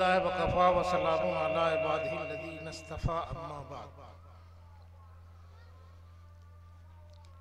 अल्हम्दुलिल्लाह व कफ़ा व सलामुन अला इबादिहिल्लज़ीना इस्तफ़ा अम्मा बाद।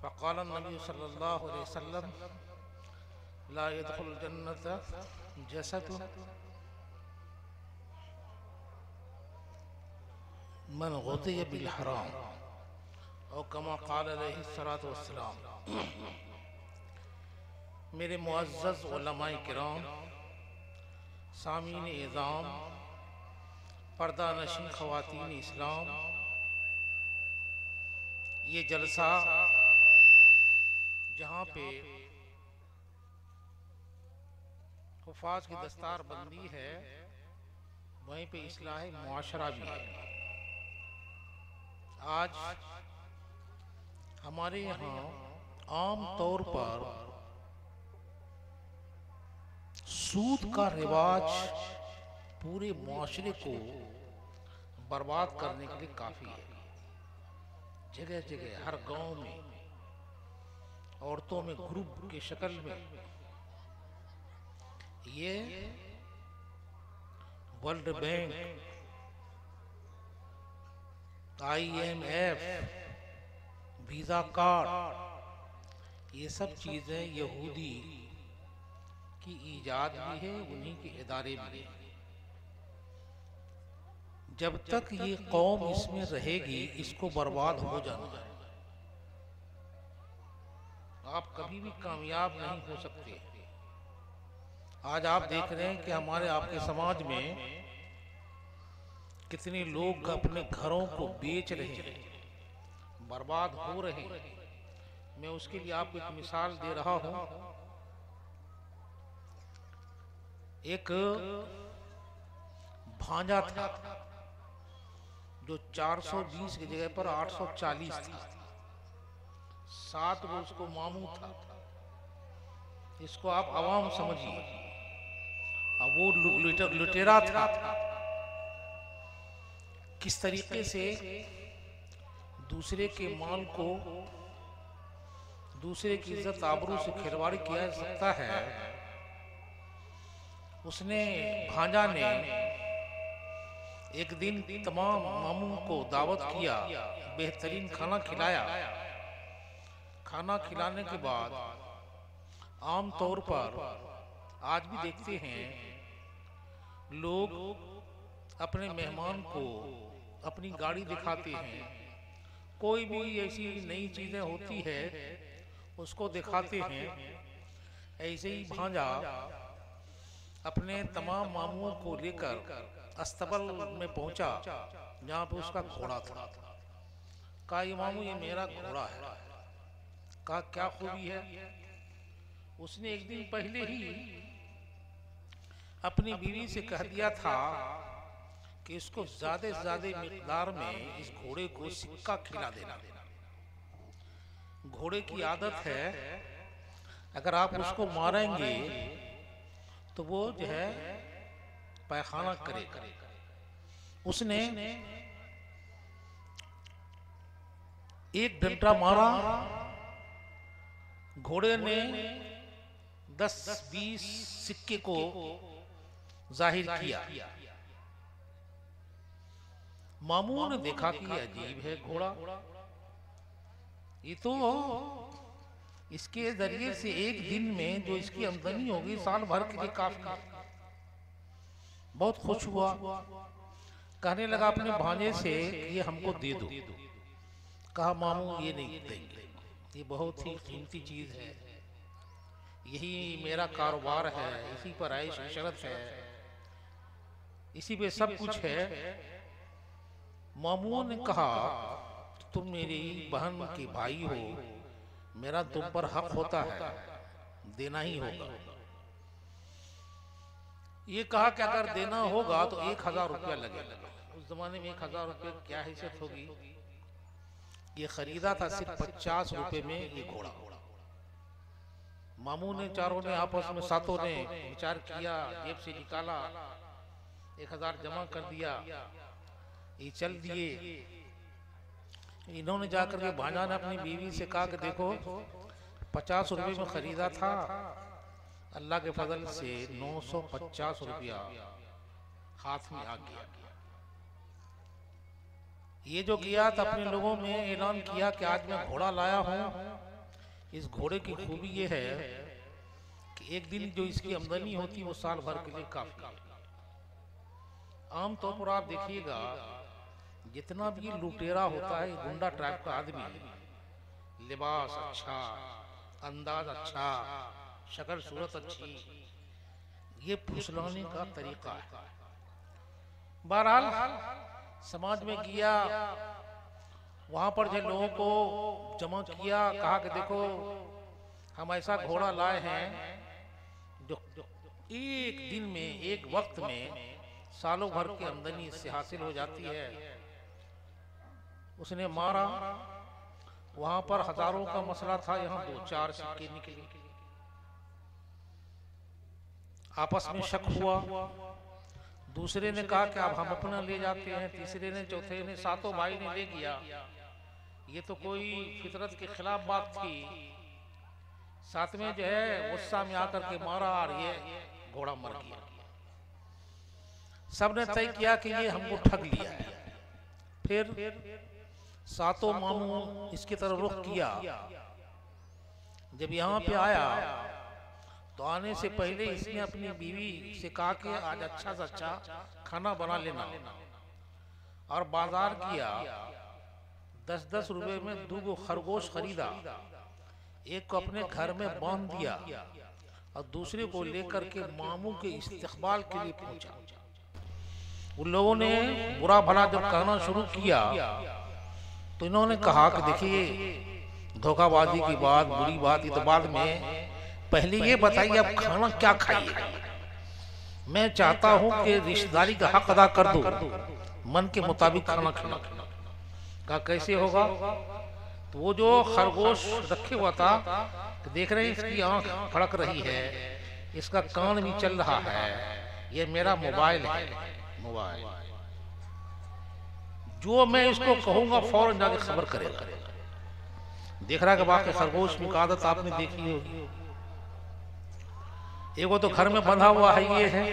फ़क़ाल नबी सल्लल्लाहु अलैहि वसल्लम ला यदखुलुल जन्नत जसदुन मन गुज़िया बिल हराम और कमा क़ाल अलैहिस्सलातु वस्सलाम। मेरे मुअज़्ज़ज़ उलमाए किराम, सामीन इज़ाम, पर्दा नशीन ख़वातीन इस्लाम, ये जलसा जहाँ पे हुफ़ाज़ की दस्तार बंदी है, वहीं पे इस्लाह मुआशरा भी है। आज हमारे यहाँ आम तौर पर सूद का रिवाज पूरे मुआशरे को बर्बाद करने के लिए काफ़ी है। जगह जगह हर गांव में औरतों में ग्रुप की शक्ल में ये world bank, IMF, visa card, ये सब चीज़ें यहूदी की ईजाद भी है, उन्हीं के इदारे भी हैं। जब तक ये कौम इसमें रहेगी, इसको बर्बाद हो जाना है। आप कभी भी कामयाब नहीं हो सकते। आज आप देख रहे हैं कि हमारे आपके समाज में कितने लोग अपने घरों को बेच रहे हैं, बर्बाद हो रहे हैं। मैं उसके लिए आपको एक मिसाल दे रहा हूं। एक भांजा था जो 420 की जगह पर 840 था। 7 वो उसको मामू था। इसको आप अवाम समझिए। अब वो लुटेरा था। किस तरीके से दूसरे के माल को, दूसरे की इज्जत आबरू से खिलवाड़ किया जा सकता है। उसने, भांजा ने एक दिन तमाम मामू को दावत किया, बेहतरीन खाना खिलाया। खाना खिलाने के बाद आम तौर पर आज भी देखते हैं लोग अपने मेहमान को अपनी गाड़ी दिखाते हैं। कोई भी ऐसी नई चीजें होती है उसको दिखाते हैं। ऐसे ही भांजा अपने तमाम मामुओं को लेकर अस्तबल में पहुंचा, जहाँ पे उसका घोड़ा था। कहा, ये मामू, ये मेरा घोड़ा है। कहा, क्या खूबी है? उसने एक दिन पहले ही अपनी बीवी से कह दिया था कि इसको ज्यादा से ज्यादा मिकदार में इस घोड़े को सिक्का खिला देना। घोड़े की आदत है, अगर आप उसको मारेंगे तो वो जो है पैखाना करेगा। उसने एक डंडा मारा, घोड़े ने 10-20 सिक्के को जाहिर किया। मामू ने देखा कि अजीब है घोड़ा, ये तो इसके जरिए से एक दिन में जो इसकी आमदनी होगी साल भर के लिए काफी है। बहुत खुश हुआ, कहने लगा अपने भांजे से, ये हमको दे दो। कहा, मामू, ये नहीं देंगे, ये बहुत ही कीमती चीज है, यही मेरा कारोबार है, इसी पर आयश इशरत है, इसी पे सब कुछ है। मामू ने कहा, तुम मेरी बहन के भाई हो, मेरा तुम पर हक होता है, देना ही होगा। ये कहा कि अगर देना होगा तो 1000 रुपया लगेगा। उस जमाने में 1000 रुपये क्या हैसियत होगी। ये खरीदा था सिर्फ 50 रुपए में ये घोड़ा। मामू ने, चारों ने आपस में, सातों ने विचार किया, जेब से निकाला, 1000 जमा कर दिया, ये चल दिए। इन्होंने जाकर के, भांजा ने अपनी बीवी से कहा कि देखो, 50 रुपए में खरीदा था, अल्लाह के फजल से 950 रुपया हाथ में आ गया। ये जो किया तो अपने लोगों में ऐलान किया कि आज मैं घोड़ा लाया हूं। इस घोड़े की खूबी ये है कि एक दिन जो इसकी आमदनी होती वो साल भर के लिए काफी है। आमतौर पर आप देखिएगा जितना भी लुटेरा होता है, गुंडा टाइप का आदमी, लिबास अच्छा, अंदाज अच्छा, शक्ल सूरत अच्छी, ये फुसलाने का तरीका है। बहरहाल समाज में गया, वहां पर जो लोगों को जमा किया, कहा कि देखो हम ऐसा घोड़ा लाए हैं जो एक दिन में, एक वक्त में सालों भर की आमदनी इससे हासिल हो जाती है। उसने मारा, वहां पर हजारों का मसला था, यहाँ 2-4 सिक्के निकले, आपस में शक हुआ। दूसरे ने कहा कि अब हम अपना ले जाते हैं, तीसरे ने, चौथे ने, सातों भाई ने ले गया। ये तो कोई फितरत के खिलाफ बात थी। साथ में जो है गुस्सा में आकर के मारा और ये घोड़ा मर गया। सबने तय किया कि ये हमको ठग लिया है। फिर सातों मामू इसकी तरफ रुख किया। जब यहाँ पे आया तो आने से पहले इसने अपनी बीवी से कहा कि आज अच्छा से अच्छा खाना बना लेना, और बाजार किया। 10-10 रुपए में 2 खरगोश खरीदा, एक को अपने घर में बांध दिया और दूसरे को लेकर के मामू के इस्तकबाल के लिए पहुंचा। उन लोगों ने बुरा भला जब कहना शुरू किया तो इन्होंने कहा कि देखिए धोखाबाजी की बात, बुरी बात, ये तो बाद में, पहले ये बताइए आप खाना क्या खाइए। मैं चाहता हूं कि रिश्तेदारी का हक अदा कर दो, मन के मुताबिक खाना खिला। कहा कैसे होगा? तो वो जो खरगोश रखे हुआ था, देख रहे हैं इसकी आंख फड़क रही है, इसका कान भी चल रहा है, ये मेरा मोबाइल है। मोबाइल जो मैं इसको कहूंगा फौरन जाके खबर करेगा। देख रहा है कि बाकी खरगोश की आदत आपने देखी होगी। एगो तो घर में बंधा हुआ है, ये है।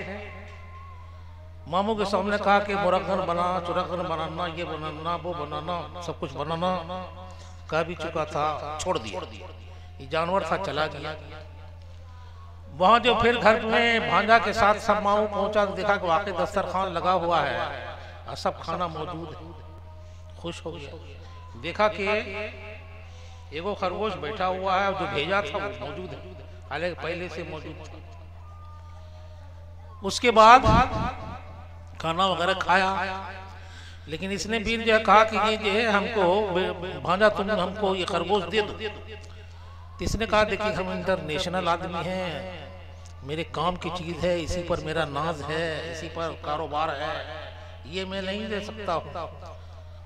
मामू के सामने कहा कि मुरगन बना, चुरगन बनाना, ये बनाना, वो बनाना, सब कुछ बनाना कह भी चुका था, छोड़ दिया। ये जानवर था, चला गया। वहां जो फिर घर में भांजा के साथ सब मामू पहुंचा तो देखा कि वाकई दस्तरखान लगा हुआ है और सब खाना मौजूद है। खुश हो गया, देखा कि एगो खरगोश बैठा हुआ है, जो भेजा था वो मौजूद है, हालांकि पहले से मौजूद था। उसके बाद खाना वगैरह खाया, लेकिन इसने भी जो है कहा कि ये जो है हमको भांजा तुम हमको ये खरगोश दे दो। तो इसने कहा देखिए हम इंटरनेशनल आदमी हैं, मेरे काम की चीज है, इसी पर मेरा नाज है, इसी पर कारोबार है, ये मैं नहीं दे सकता हूँ।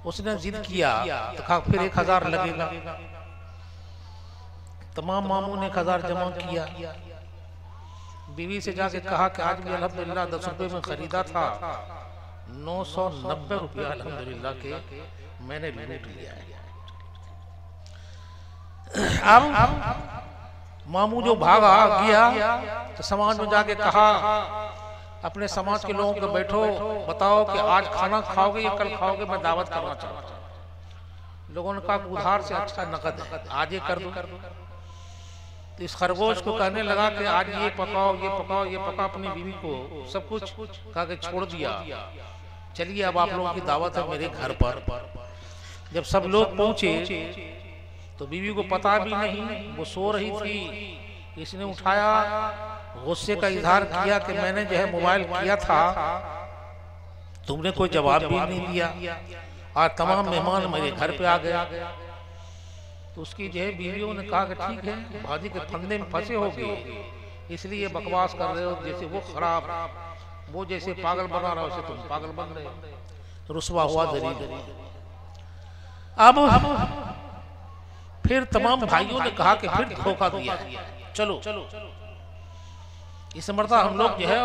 उसने जिद किया तो कहा फिर 1000 लगेगा। तमाम मामू ने 1000 जमा किया। बीवी से जाके कहा कि आज भी अल्हम्दुलिल्लाह 10 रुपए में खरीदा था, 990 रुपया अल्हम्दुलिल्लाह के मैंने लूट लिया है। अब मामू जो भागा गया तो समाज में जाके कहा अपने समाज के लोगों को, बैठो बताओ कि आज खाना खाओगे या कल खाओगे, मैं दावत करना चाहता हूँ। लोगों ने कहा उधार से अच्छा नकद है, आज ये कर दो। तो इस खरगोश को कहने लगा कि आज ये पकाओ, ये पकाओ, ये पका। अपनी बीवी को सब कुछ कहा के छोड़ दिया। चलिए अब आप लोगों की दावत है मेरे घर पर। जब सब लोग पहुंचे तो बीवी को पता भी नहीं, वो सो रही थी। इसने उठाया, गुस्से का इजहार किया कि मैंने जो है मोबाइल किया था, तुमने कोई जवाब भी नहीं दिया, और तमाम मेहमान मेरे घर पे आ गए। तो उसकी जो है बीवियों ने कहा कि ठीक है, भाजी के फंदे में फंसे होगे, इसलिए बकवास कर रहे हो, जैसे वो खराब, वो जैसे पागल बना रहा वैसे तुम पागल बन रहे हो। रुसवा हुआ दलील। अब फिर तमाम भाइयों ने कहा कि फिर धोखा दिया, चलो इस मरता हम लोग जो है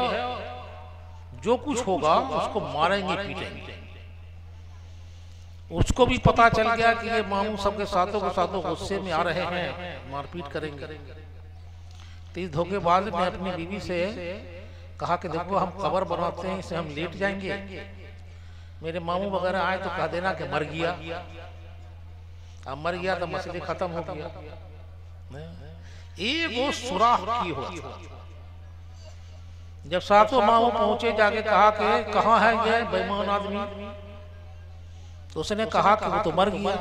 जो कुछ होगा उसको मारेंगे, पीटेंगे। उसको भी पता चल गया कि ये मामू सबके साथों के साथों गुस्से में आ रहे हैं, मारपीट करेंगे। तो इस धोखेबाज ने अपनी बीवी से कहा कि देखो हम कब्र बनाते हैं, इसे हम लेट जाएंगे, मेरे मामू वगैरह आए तो कह देना कि मर गया। अब मर गया तो मसले खत्म हो गया। एक वो सुराख की हो। जब सातों मामू पहुंचे, जाके कहा कि कहाँ है ये बेईमान आदमी, तो उसने कहा कि वो तो मर गया।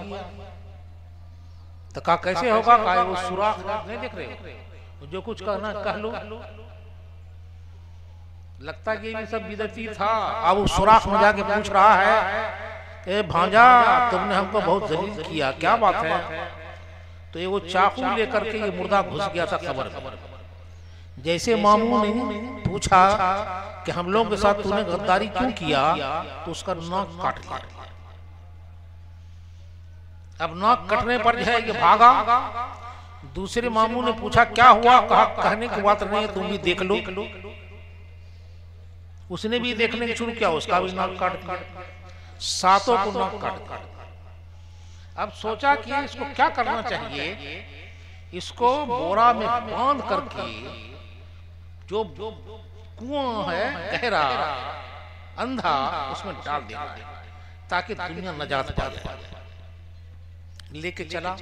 तो कहा कैसे होगा? कहा वो सुराख नहीं देख रहे, जो कुछ कहना कह लो। लगता है ये भी सब बिदती था। अब वो सुराख में जाके पूछ रहा है कि भांजा तुमने हमको बहुत जलील किया, क्या बात है? तो ये वो चाकू लेकर के ये मुर्दा घुस गया था कब्र में। जैसे मामू ने पूछा कि हम लोगों के साथ तूने गद्दारी क्यों किया, तो उसका नाक काट लिया। अब नाक कटने पर जो है ये भागा। दूसरे मामू ने पूछा क्या हुआ? कहा कहने की बात नहीं है, तुम भी देख लो। उसने भी देखने की शुरू किया, उसका भी नाक काट दिया। सातों को नाक काट दिया। अब सोचा कि इसको क्या करना चाहिए, इसको बोरा में बांध करके जो कुआं है गहरा अंधा उसमें डाल देना ताकि दुनिया नजात पा जाए। लेके चला।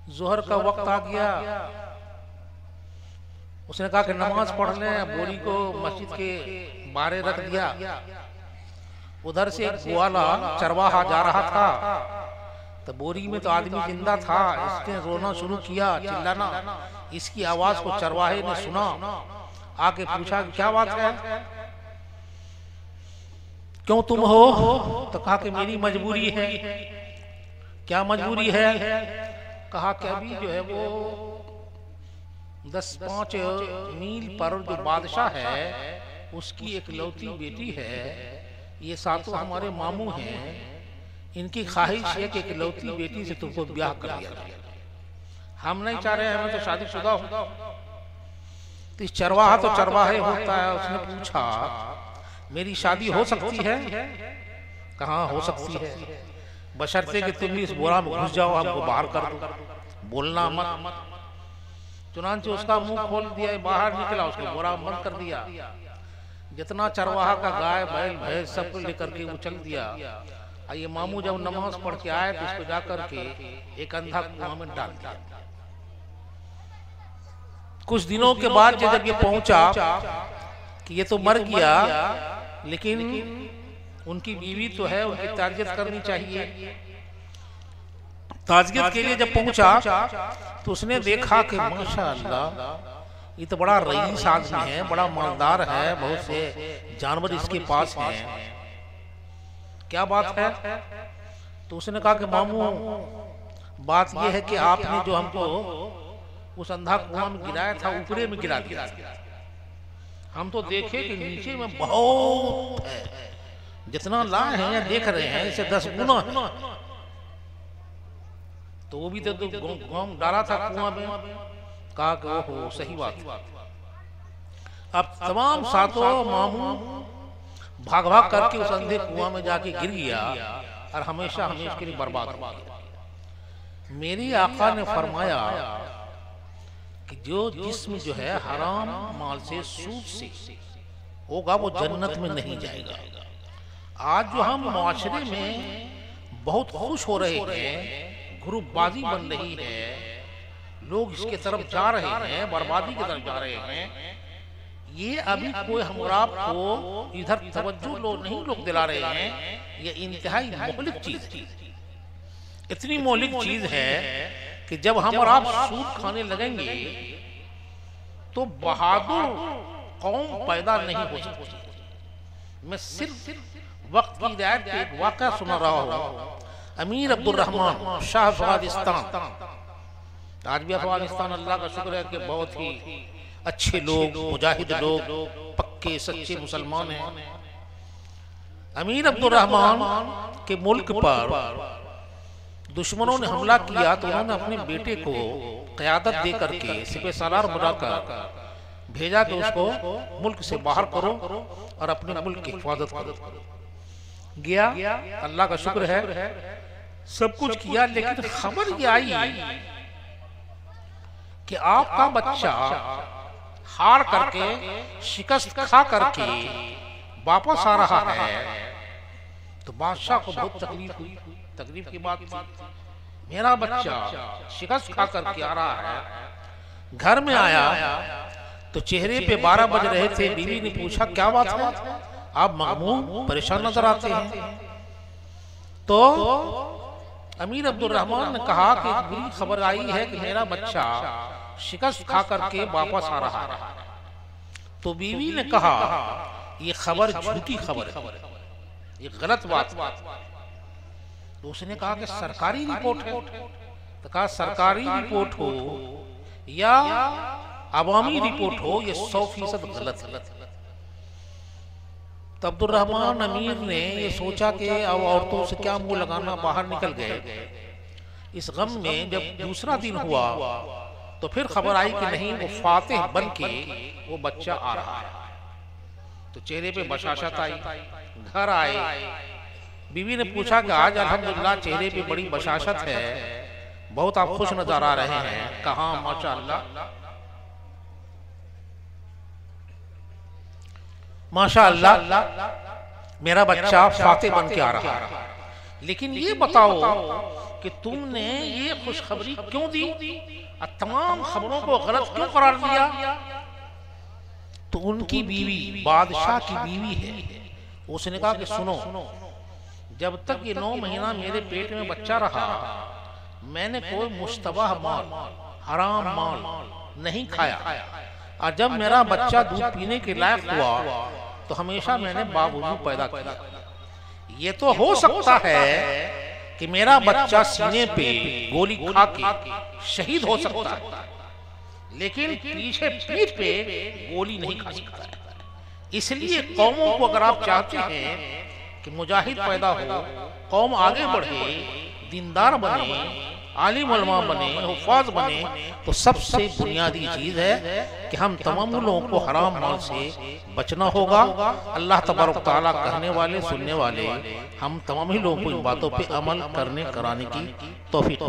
जोहर का वक्त आ गया। उसने कहा कि नमाज पढ़ लें। बोरी को मस्जिद के बाहर रख दिया। उधर से एक ग्वाला चरवाहा जा रहा था, तो बोरी में तो आदमी जिंदा था। इसने रोना शुरू किया, चिल्लाना। इसकी आवाज को चरवाहे ने सुना, आके पूछा क्या बात है, क्यों तुम हो? तो कहा कि मेरी मजबूरी है। क्या मजबूरी है? कहा कि अभी जो है वो 10-5 मील पर जो बादशाह है उसकी एक लौती बेटी है। ये सातों हमारे मामू हैं, इनकी ख्वाहिश है कि एक लौती बेटी से तुमको ब्याह कर दिया जाए। हम नहीं चाह रहे हैं, हमें तो शादीशुदा हो। तो इस चरवाहा तो चरवाहे होता है। उसने पूछा मेरी शादी हो सकती है? कहाँ हो सकती है, बशर्ते कि तुम भी इस बोरा में घुस जाओ, हमको बाहर कर दो, बोलना मत। चुनांचे उसका मुंह खोल दिया, बाहर निकला, उसको बोरा बंद कर दिया। जितना चरवाहा का गाय बैल भैंस सबको लेकर के वो चल दिया। ये मामू जब नमाज पढ़ के आए तो इसको जाकर के एक अंधा कुआं में डाल दिया। कुछ दिनों के बाद जब ये पहुंचा कि ये तो मर गया, लेकिन उनकी बीवी तो है, उनकी ताजियत करनी चाहिए। ताजियत के लिए जब पहुंचा तो उसने देखा कि माशाअल्लाह ये तो बड़ा रईस आदमी है, बड़ा मालदार है, बहुत से जानवर इसके पास हैं, क्या बात है? तो उसने कहा कि मामू बात यह है कि आपने जो हमको उस अंधा कुआं में गिराया था, ऊपरे में गिरा दिया। हम तो देखे कि नीचे में बहुत है, जितना लाए हैं या देख रहे हैं इसे 10 गुना। तो वो भी तो गांव डाला था कुआं में। कहा कि ओहो सही बात। अब तमाम सातों मामू भाग भाग करके उस अंधे कुआं में जाके गिर गया और हमेशा हमेशा के लिए बर्बाद हो गया। मेरी आका ने फरमाया कि जो जिस्म जो है हराम माल से, सूद से होगा, वो जन्नत में नहीं जाएगा। आज जो हम मुआशरे में बहुत खुश हो रहे हैं, ग्रुपबाजी बन रही है, लोग इसके तरफ जा रहे हैं, बर्बादी की तरफ जा रहे हैं, ये अभी कोई हमरा को इधर तवज्जो लोग दिला रहे हैं। ये इंतहाई मौलिक चीज है, इतनी मौलिक चीज है कि जब हम और आप सूद खाने लगेंगे तो बहादुर कौम पैदा नहीं हो सकती। मैं सिर्फ वक्त की हिदायत पे एक वाक़या सुना रहा हूँ। अमीर अब्दुर्रहमान शाह अफगानिस्तान, आज भी अफगानिस्तान अल्लाह का शुक्र है कि बहुत ही अच्छे लोग, मुजाहिद लोग, पक्के सच्चे मुसलमान हैं। अमीर अब्दुर्रहमान के मुल्क पर दुश्मनों ने हमला किया तो उन्होंने अपने बेटे को क़यादत दे करके सिपह सालार बनाकर भेजा कि उसको मुल्क से बाहर करो और अपने मुल्क की हिफाजत करो। गया, अल्लाह का शुक्र है, सब कुछ किया, लेकिन खबर ये आई कि आपका बच्चा हार करके, शिकस्त खा करके वापस आ रहा है, तो बादशाह को बहुत तकलीफ हुई। तकलीफ की बात थी, मेरा बच्चा शिकस्त खा करके आ रहा है। घर में आया तो चेहरे पे 12 बज रहे थे। बीवी ने पूछा क्या बात है, आप मगमूम परेशान नजर आते हैं। तो अमीर अब्दुल रहमान ने कहा कि एक बुरी खबर आई है कि मेरा बच्चा शिकस्त खा करके वापस आ रहा है। तो बीवी ने कहा ये खबर झूठी खबर है, ये गलत बात। तो उसने कहा कि सरकारी रिपोर्ट है। तो कहा सरकारी रिपोर्ट हो या अवामी रिपोर्ट हो, ये 100% गलत है। तो अब्दुल रहमान अमीर ने ये सोचा कि अब औरतों से क्या मुंह लगाना, बाहर निकल गए। इस गम में जब दूसरा दिन हुआ तो फिर खबर आई कि नहीं, वो फातिह बन के वो बच्चा आ रहा है। तो चेहरे पे बशाशत आई। घर आए, बीवी ने पूछा कि आज अल्हम्दुलिल्लाह चेहरे पे बड़ी बशाशत है, बहुत आप खुश नजर आ रहे हैं। कहा माशाअल्लाह, माशाअल्लाह मेरा बच्चा फातिह बन के आ रहा है। लेकिन ये बताओ कि तुमने ये खुशखबरी क्यों दी, तमाम खबरों को गलत क्यों करार दिया? तो उनकी बीवी बादशाह की बीवी है। उसने कहा कि सुनो, जब तक ये 9 महीना मेरे पेट में बच्चा रहा, मैंने कोई मुश्तबह माल, हराम माल नहीं खाया। और जब मेरा बच्चा दूध पीने के लायक हुआ तो हमेशा मैंने बावजू पैदा किया। ये तो हो सकता है कि मेरा बच्चा सीने पे गोली खा के शहीद हो सकता है, लेकिन पीछे पीठ पे गोली नहीं खा सकता है। इसलिए कौमों को अगर आप चाहते हैं कि मुजाहिद पैदा हो, कौम आगे बढ़े, दीनदार बने, आलिम उलमा बने, हुफ़ाज़ बने, तो सबसे बुनियादी चीज़ है कि हम तमाम लोगों को हराम माल से बचना होगा। अल्लाह तबारक तआला कहने वाले, सुनने वाले हम तमाम ही लोगों को इन बातों पे अमल करने कराने की तौफीक।